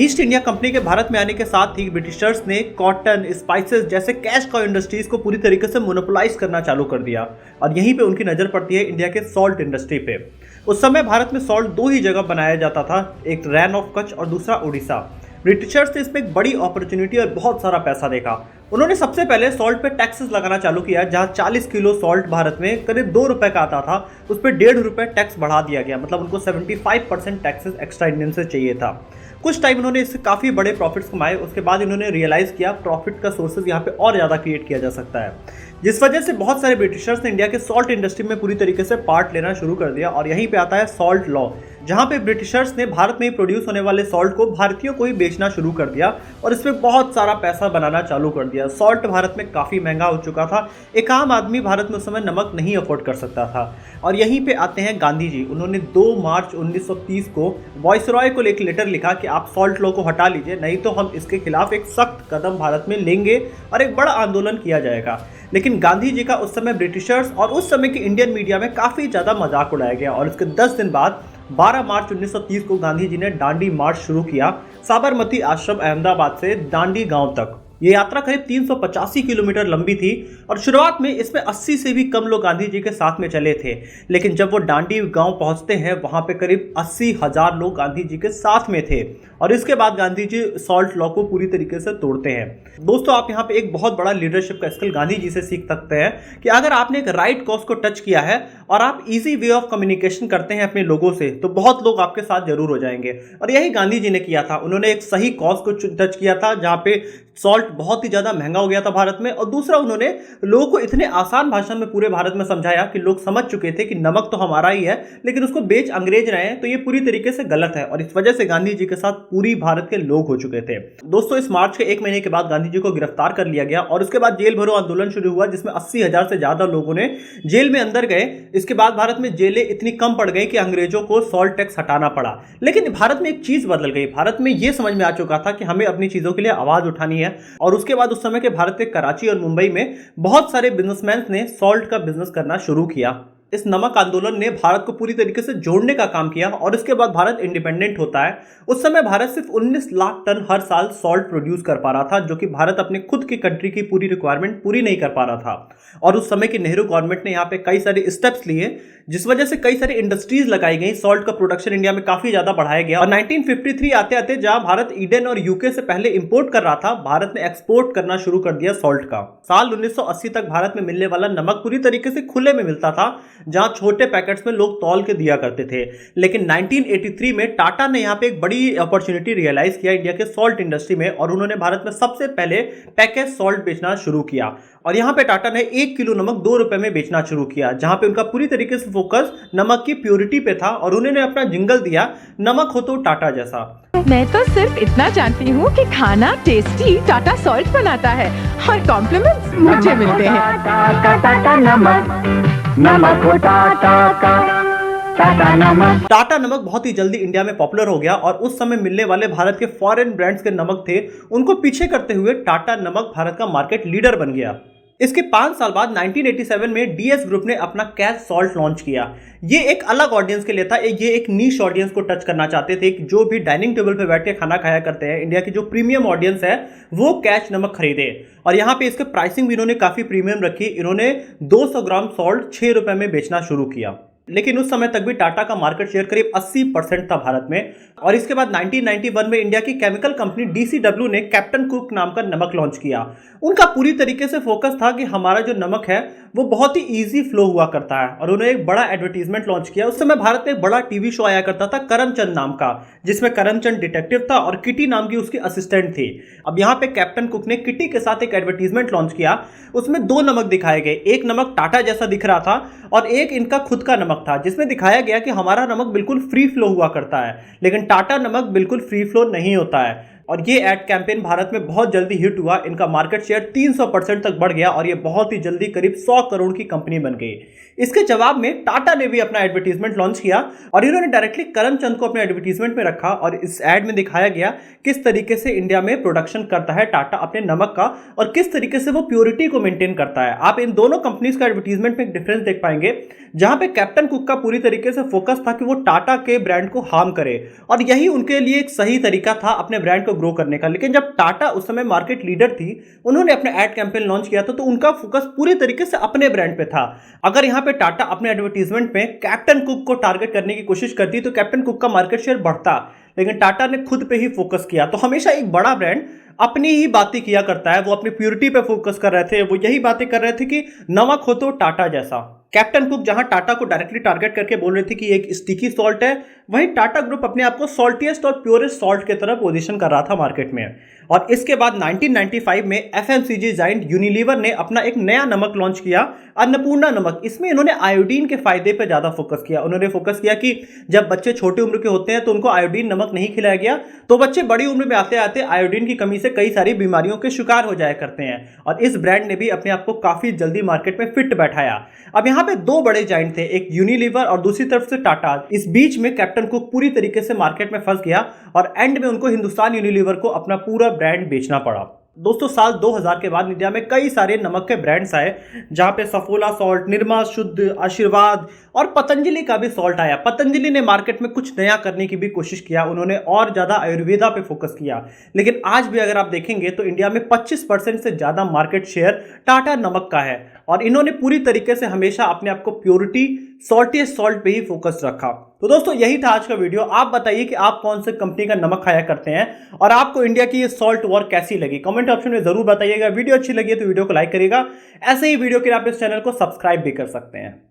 East India company के भारत में आने के साथ ही ब्रिटिशर्स ने कॉटन, स्पाइसेस जैसे कैश काउ इंडस्ट्रीज को पूरी तरीके से मोनोपोलाइज करना चालू कर दिया और यहीं पे उनकी नजर पड़ती है इंडिया के सॉल्ट इंडस्ट्री पे। उस समय भारत में सॉल्ट दो ही जगह बनाया जाता था, एक रैन ऑफ कच्छ और दूसरा उड़ीसा। ब्रिटिशर्स ने इसमें एक बड़ी अपॉर्चुनिटी और बहुत सारा पैसा देखा। उन्होंने सबसे पहले सॉल्ट पे टैक्सेस लगाना चालू किया। जहां 40 किलो सॉल्ट भारत में करीब 2 रुपए का आता था, उस पर 1.5 रुपए टैक्स बढ़ा दिया गया। मतलब उनको 75% टैक्सेस एक्स्ट्रा इंडियन से चाहिए था। कुछ टाइम इन्होंने इससे काफ़ी बड़े प्रॉफिट्स कमाए। उसके बाद इन्होंने रियलाइज़ किया प्रॉफिट का सोर्सेज यहाँ पे और ज़्यादा क्रिएट किया जा सकता है, जिस वजह से बहुत सारे ब्रिटिशर्स ने इंडिया के सॉल्ट इंडस्ट्री में पूरी तरीके से पार्ट लेना शुरू कर दिया। और यहीं पे आता है सॉल्ट लॉ, जहाँ पे ब्रिटिशर्स ने भारत में प्रोड्यूस होने वाले सॉल्ट को भारतीयों को ही बेचना शुरू कर दिया और इसमें बहुत सारा पैसा बनाना चालू कर दिया। सॉल्ट भारत में काफ़ी महंगा हो चुका था। एक आम आदमी भारत में उस समय नमक नहीं अफोर्ड कर सकता था। और यहीं पे आते हैं गांधी जी। उन्होंने 2 मार्च 1930 को वायसरॉय को एक लेटर लिखा कि आप सॉल्ट लॉ को हटा लीजिए, नहीं तो हम इसके खिलाफ एक सख्त कदम भारत में लेंगे और एक बड़ा आंदोलन किया जाएगा। लेकिन गांधी जी का उस समय ब्रिटिशर्स और उस समय की इंडियन मीडिया में काफ़ी ज़्यादा मजाक उड़ाया गया और उसके 10 दिन बाद 12 मार्च 1930 को गांधी जी ने दांडी मार्च शुरू किया साबरमती आश्रम अहमदाबाद से दांडी गांव तक। ये यात्रा करीब 385 किलोमीटर लंबी थी और शुरुआत में इसमें 80 से भी कम लोग गांधी जी के साथ में चले थे। लेकिन जब वो दांडी गांव पहुंचते हैं, वहां पे करीब 80,000 लोग गांधी जी के साथ में थे और इसके बाद गांधी जी सॉल्ट लॉ को पूरी तरीके से तोड़ते हैं। दोस्तों, आप यहाँ पे एक बहुत बड़ा लीडरशिप का स्किल गांधी जी से सीख सकते हैं कि अगर आपने एक राइट कॉज को टच किया है और आप इजी वे ऑफ कम्युनिकेशन करते हैं अपने लोगों से, तो बहुत लोग आपके साथ जरूर हो जाएंगे। और यही गांधी जी ने किया था। उन्होंने एक सही कॉज को टच किया था जहाँ पे सॉल्ट बहुत ही ज्यादा महंगा हो गया था भारत में, और दूसरा उन्होंने लोगों को इतने आसान भाषा में पूरे भारत में समझाया कि लोग समझ चुके थे कि नमक तो हमारा ही है, लेकिन उसको बेच अंग्रेज रहे हैं, तो ये पूरी तरीके से गलत है। और इस वजह से गांधी जी के साथ पूरी भारत के लोग हो चुके थे। दोस्तों, इस मार्च के 1 महीने के बाद गांधी जी को गिरफ्तार कर लिया गया और उसके बाद जेल भरो आंदोलन शुरू हुआ, जिसमें 80,000 से ज्यादा लोगों ने जेल में अंदर गए। इसके बाद भारत में जेलें इतनी कम पड़ गई कि अंग्रेजों को सॉल्ट टैक्स हटाना पड़ा। लेकिन भारत में एक चीज बदल गई। भारत में यह समझ में आ चुका था कि हमें अपनी चीजों के लिए आवाज उठानी है। और उसके बाद उस समय के भारत के कराची और मुंबई में बहुत सारे बिजनेसमैन ने सॉल्ट का बिजनेस करना शुरू किया। इस नमक आंदोलन ने भारत को पूरी तरीके से जोड़ने का काम किया और इसके बाद भारत इंडिपेंडेंट होता है। उस समय भारत सिर्फ 19 लाख टन हर साल सॉल्ट प्रोड्यूस कर पा रहा था, जो कि भारत अपने खुद की कंट्री की पूरी रिक्वायरमेंट पूरी नहीं कर पा रहा था। और उस समय की नेहरू गवर्नमेंट ने यहाँ पे कई सारे स्टेप्स लिए, जिस वजह से कई सारी इंडस्ट्रीज लगाई गई। सॉल्ट का प्रोडक्शन इंडिया में काफी ज्यादा बढ़ाया गया और 1953 आते आते जहां भारत ईडन और यूके से पहले इंपोर्ट कर रहा था, भारत ने एक्सपोर्ट करना शुरू कर दिया सॉल्ट का। साल 1980 तक भारत में मिलने वाला नमक पूरी तरीके से खुले में मिलता था, जहां छोटे पैकेट्स में लोग तौल के दिया करते थे। लेकिन 1983 में टाटा ने यहाँ पे एक बड़ी अपॉर्चुनिटी रियलाइज किया इंडिया के सॉल्ट इंडस्ट्री में और उन्होंने भारत में सबसे पहले पैकेज सॉल्ट बेचना शुरू किया। और यहाँ पे टाटा ने 1 किलो नमक 2 रुपए में बेचना शुरू किया, जहां पे उनका पूरी तरीके से फोकस नमक की प्योरिटी पे था और उन्होंने अपना जिंगल दिया, नमक हो तो टाटा जैसा। मैं तो सिर्फ इतना जानती हूँ कि खाना टेस्टी टाटा सॉल्ट बनाता है और कॉम्प्लीमेंट्स मुझे मिलते हैं। टाटा नमक बहुत ही जल्दी इंडिया में पॉपुलर हो गया और उस समय मिलने वाले भारत के फॉरेन ब्रांड्स के नमक थे, उनको पीछे करते हुए टाटा नमक भारत का मार्केट लीडर बन गया। इसके 5 साल बाद 1987 में डीएस ग्रुप ने अपना कैश सॉल्ट लॉन्च किया। ये एक अलग ऑडियंस के लिए था। ये एक नीश ऑडियंस को टच करना चाहते थे कि जो भी डाइनिंग टेबल पे बैठ के खाना खाया करते हैं, इंडिया की जो प्रीमियम ऑडियंस है वो कैश नमक खरीदे। और यहाँ पे इसके प्राइसिंग भी इन्होंने काफी प्रीमियम रखी। इन्होंने 200 ग्राम सॉल्ट 6 रुपए में बेचना शुरू किया। लेकिन उस समय तक भी टाटा का मार्केट शेयर करीब 80% था भारत में। और इसके बाद 1991 में इंडिया की केमिकल कंपनी डीसीडब्ल्यू ने कैप्टन कुक नाम का नमक लॉन्च किया। उनका पूरी तरीके से फोकस था कि हमारा जो नमक है वो बहुत ही इजी फ्लो हुआ करता है और उन्होंने एक बड़ा एडवर्टीजमेंट लॉन्च किया। उस समय भारत में एक बड़ा टीवी शो आया करता था करमचंद नाम का, जिसमें करमचंद डिटेक्टिव था और किटी नाम की उसकी असिस्टेंट थी। अब यहाँ पे कैप्टन कुक ने किटी के साथ एक एडवर्टीजमेंट लॉन्च किया। उसमें 2 नमक दिखाए गए, एक नमक टाटा जैसा दिख रहा था और एक इनका खुद का नमक था, जिसमें दिखाया गया कि हमारा नमक बिल्कुल फ्री फ्लो हुआ करता है, लेकिन टाटा नमक बिल्कुल फ्री फ्लो नहीं होता है। और ये एड कैंपेन भारत में बहुत जल्दी हिट हुआ। इनका मार्केट शेयर 300% तक बढ़ गया और ये बहुत ही जल्दी करीब 100 करोड़ की कंपनी बन गई। इसके जवाब में टाटा ने भी अपना एडवर्टीजमेंट लॉन्च किया और इन्होंने डायरेक्टली करमचंद को अपने एडवर्टीजमेंट में रखा और इस एड में दिखाया गया किस तरीके से इंडिया में प्रोडक्शन करता है टाटा अपने नमक का और किस तरीके से वो प्योरिटी को मेंटेन करता है। आप इन दोनों कंपनीज का एडवर्टीजमेंट में एक डिफरेंस देख पाएंगे, जहां पे कैप्टन कुक का पूरी तरीके से फोकस था कि वो टाटा के ब्रांड को हार्म करे और यही उनके लिए एक सही तरीका था अपने ब्रांड को ग्रो करने का। लेकिन जब टाटा उस समय मार्केट लीडर थी, उन्होंने अपने एड कैंपेन लॉन्च किया था तो उनका फोकस पूरी तरीके से अपने ब्रांड पे था। अगर यहां पे टाटा अपने एडवर्टीजमेंट में कैप्टन कुक को टारगेट करने की कोशिश करती तो कैप्टन कुक का मार्केट शेयर बढ़ता, लेकिन टाटा ने खुद पे ही फोकस किया। तो हमेशा एक बड़ा ब्रांड अपनी ही बातें किया करता है। वो अपनी प्योरिटी पे फोकस कर रहे थे, वो यही बातें कर रहे थे कि नमक हो तो टाटा जैसा। कैप्टन कुक जहां टाटा को डायरेक्टली टारगेट करके बोल रही थी कि एक स्टिकी सॉल्ट है, वहीं टाटा ग्रुप अपने आप को सॉल्टीएस्ट और प्योरेस्ट सॉल्ट की तरह पोजीशन कर रहा था मार्केट में। और इसके बाद 1995 में एफएमसीजी जायंट यूनिलीवर ने अपना एक नया नमक लॉन्च किया, अन्नपूर्णा नमक। इसमें इन्होंने आयोडीन के फायदे पर ज्यादा फोकस किया। उन्होंने फोकस किया कि जब बच्चे छोटी उम्र के होते हैं तो उनको आयोडीन नमक नहीं खिलाया गया तो बच्चे बड़ी उम्र में आते आते आयोडीन की कमी से कई सारी बीमारियों के शिकार हो जाया करते हैं। और इस ब्रांड ने भी अपने आप को काफी जल्दी मार्केट में फिट बैठाया। अब यहाँ पे दो बड़े जायंट थे, एक यूनिलीवर और दूसरी तरफ से टाटा। इस बीच में कैप्टन कुक पूरी तरीके से मार्केट में फंस गया और एंड में उनको हिंदुस्तान यूनिलीवर को अपना पूरा ब्रांड बेचना पड़ा। दोस्तों, साल 2000 के बाद इंडिया में कई सारे नमक के ब्रांड्स आए, जहां पे सफोला सॉल्ट, निरमा शुद्ध, आशीर्वाद और पतंजलि का भी सॉल्ट आया। पतंजलि ने मार्केट में कुछ नया करने की भी कोशिश किया, उन्होंने और ज्यादा आयुर्वेदा पे फोकस किया। लेकिन आज भी अगर आप देखेंगे तो इंडिया में 25% से ज्यादा मार्केट शेयर टाटा नमक का है और इन्होंने पूरी तरीके से हमेशा अपने आप को प्योरिटी, सॉल्टीएस्ट सॉल्ट पे ही फोकस रखा। तो दोस्तों, यही था आज का वीडियो। आप बताइए कि आप कौन से कंपनी का नमक खाया करते हैं और आपको इंडिया की ये सॉल्ट वॉर कैसी लगी। कमेंट ऑप्शन में जरूर बताइएगा। वीडियो अच्छी लगी है तो वीडियो को लाइक करिएगा। ऐसे ही वीडियो के लिए आप इस चैनल को सब्सक्राइब भी कर सकते हैं।